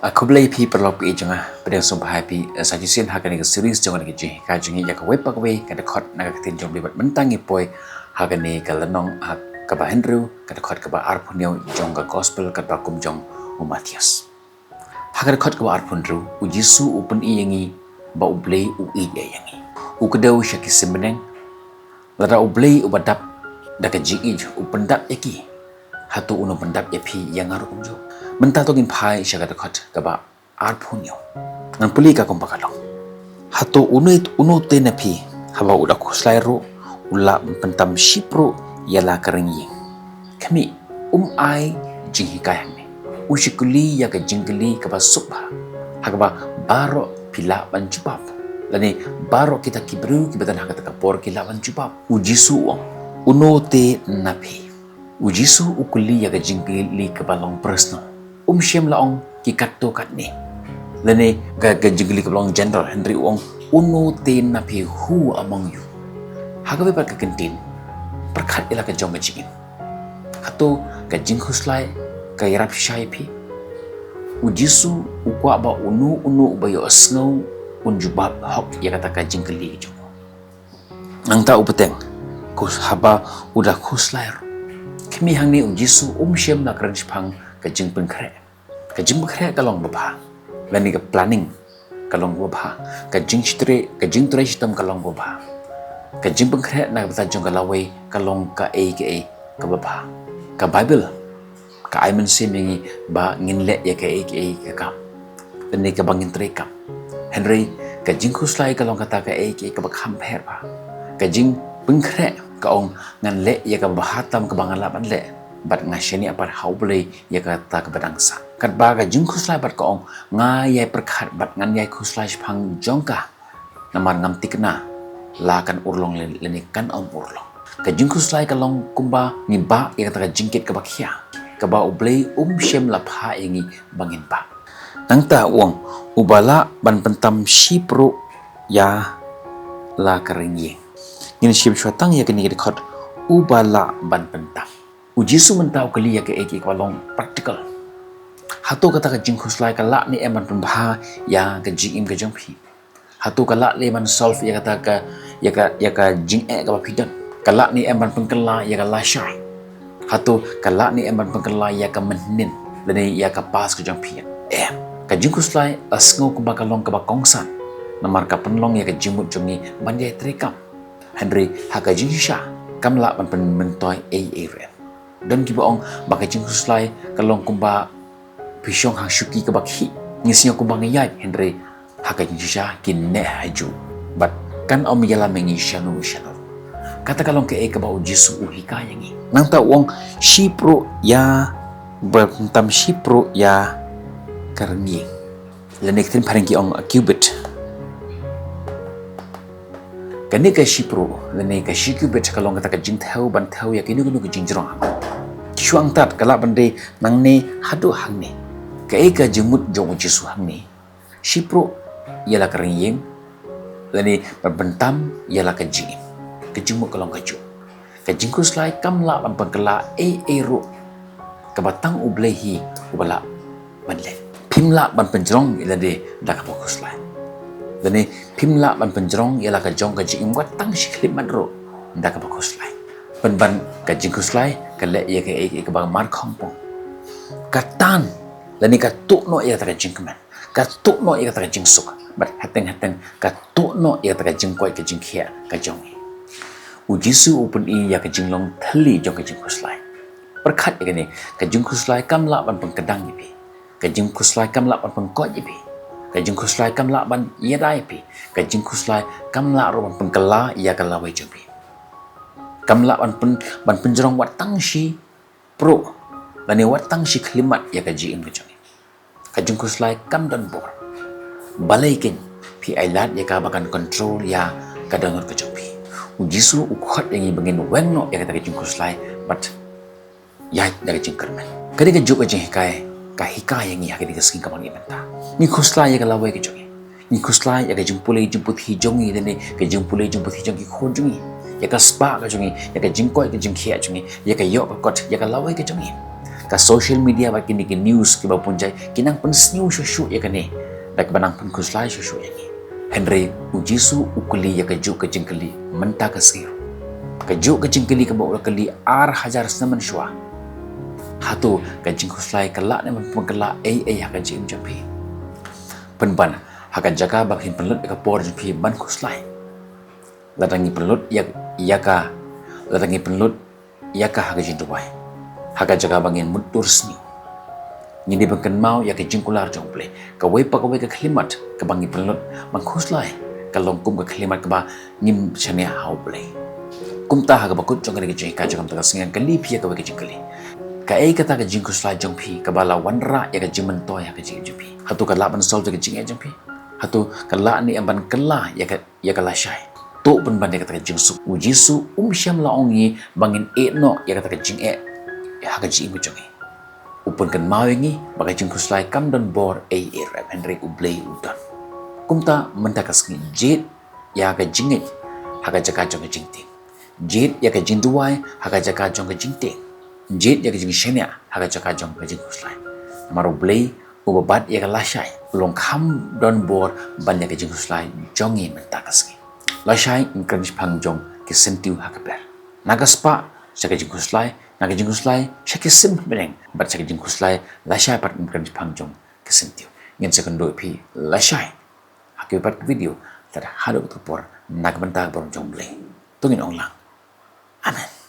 Aku beli pi perlu pi jangan pada sumpah pi saja sih harga ni series jangan lagi je kaji ya ke web pagwe kada khot naga ketin jom libat mentangi poi harga ni kalenong ke ba Henry kada khot ke ba arpunyo jong ke gospel kada kum jong Matias harga khot ke ba arpunru ujisu upun i yangi ba ublei u i yangi u kedau syaki sembeneng lara ublei ubadap daga jigi upendap yaki hatu uno pendap yapi yang ngaru kumjo mentah togin pai syaga dekat kaba arpunyo ngan puli ka kombakalong hatu uno te napi haba uda kuslai ro ula pentam shipro yala karengi kami ai jinghi kayang ni ushikuli ya ka jingli kaba subha hagaba baro pila banjubab lani baro kita kibru kibatan hakata kapor kila banjubab ujisu uno te napi ujisu ukuli ya ka jingli kaba long personal siem laong ki katto katni lene ga jingli kablong general Henry Wong uno te na pi who among you hagabe par ka kentin perkhat ila ka jong jingin hato ka jinghuslai ka yarap shai pi ujisu ukwa ba unu ba yo snow unjubab hok ya kata ka jingli jong nang ta upeteng kus haba udah kuslai kemi hangni ujisu siem na kran pang ka jing pengkre ka jing pengkre kalong baba lani ka planning kalong baba ka jing tre sistem kalong baba ka jing pengkre na bata jong kalawai kalong ka ka baba ka bible ka aiman semingi ba nginle ya ka ka lani ka bangin tre ka Henry ka jing khuslai kalong kata ka ka bakham pher ba ka jing pengkre ka ong nganle ya ka bahatam ka bangalaban le bat ngasheni apar haubele ya kata kebadangsa kat baga jing khuslai bat kaong ngayai perkhat bat nganyai khuslai phang jongka namar ngam tikna lakan urlong lenikan urlong ka jing khuslai kalong kumba ngiba ya kata jingkit ka bakhia ka ba ublei siem lapha ingi bangin ba nangta uang ubala ban pentam shipro ya la karengi ngin ship shwatang ya kini khot ubala ban pentam ujisu mentau kali ya ke kalong praktikal hatu kata ka jing khuslai ka la ni eman pembah ya ka jing im ka jongpi hatu ka la le man solve ya kata ka ya ka jing ka pidan ka la ni eman pengkela ya ka la syai hatu ka la ni eman pengkela ya ka menin lani ya ka pas ka jongpi ka jing khuslai asngo ku bakalong ka bakongsan namar ka penlong ya ka jimut jongi bandai trekam Henry haka jing sha kamla ban pen mentoy dan kibaong baka jing khuslai kalong kumba pishong hang shuki ka bakhi ngisnya kumba ngayai Henry haka jing sha kin ne haju but kan om yala mengi shanu kata kalong ke ka ba ujisu uhika yangi nang ta wong shipro ya berpentam shipro ya karni lenek tin paring ki ong cubit kani ka shipro lene ka shikubit kalong kata ka jing thau ban thau ya kinu ka jing jrong chuang tat kala bande nang ne hadu hang ne ka jemut jong jisu hang ne shipro yala karing lene berbentam yala ka jing jemut kalong ka ju ka jing kuslai kamla ban pangkala ro ka batang ublehi ubala banle pimla ban penjrong ilade dak ka kuslai lene pimla ban penjrong yala ka jong ka jing wat tang shiklim madro dak ka kuslai ban ka jing kuslai ka le ya ka bang mar khompong katan lani ka tu no ya ta jing keman ka tu no ya ta jing suk bat hateng ka tu no ya ta jing koi ka jing khia ka jong ujisu upun i ya ka jing long thali jong ka jing kuslai perkhat ya ni ka jing kuslai kamla ban pengkedang ipi ka jing kuslai kamla ban pengkot ipi ka jing kuslai kamla ban yadai ipi ka jing kuslai kamla ro ban pengkela ya ka lawai jobi kamla ban penjerong wat tang shi pro lani wat tang shi klimat ya ka jiim ka jong ka jing kuslai kam dan bor balai ken pi ailat ya ka bakan control ya ka dangot ka jong pi ujisu ukhat yang bangin wengno ya ka jing kuslai but ya dari jing kerman kadi ka juk ka jing ka hikaya yang ya ka digaskin ka bangin ta ni kuslai ya ka lawai ka jong ni kuslai ya ka jempulai jemput hijongi lani ka jempulai jemput hijongi khonjungi ya ka spa ka jongi ya ka jingkoi ka jingkhia jongi ya ka yok ka kot ya ka lawai ka jongi ka social media ba kini ki news ki ba punjai kinang pen news shu ya kani dak banang pen kuslai shu ya ni Henry ujisu ukuli ya kaju ke jingkeli menta ka sir kaju ke jingkeli ka ba kali ar hajar semen shwa hatu ka jingkuslai kala ne man pengkala ai ha ka jing japi penban haka jaga bakin penlut ka por japi ban kuslai ladangi penlut yaka ladangi penlut yaka haka jinduai haka jaga bangin mutur sni nyini bangkan mau yaka jingkular jomple ka wepa ka weka klimat ka bangi penlut mangkuslai ka longkum ka klimat ka ba ngim chane hauble kumta haka bakut jong ka jing ka jagam ta singan ka lipia ka weka jingkali ka kata ka jingkuslai jongpi ka bala wanra yaka jimentoy haka jingjupi hatu ka laban sol ka jing jongpi hatu ka la ni amban kala yaka lashai to pun bandai kata jingsu ujisu syam laongi bangin no ya kata jing haka jing ujongi upun kan mawengi bagai jingkuslai kam don bor rap Henry ublei udan kumta mentakas ni jet ya ka jingi haka jaka jong jingting jet ya ka jinduai haka jaka jong jingting jet ya ka jing shenya haka jaka jong jingkuslai maru blei ubabat ya ka lashai long kam don bor ban ya ka jingkuslai jongi mentakas ni lashai ingkan pangjong ke sentiu hakaper nagaspa saka jingkuslai naga jingkuslai saka sim bereng bat saka jingkuslai lashai pat ingkan pangjong ke sentiu ngin sekendo pi lashai hakibat video tada hadu tupor nagbenta borong jong bleng tungin onglang amen.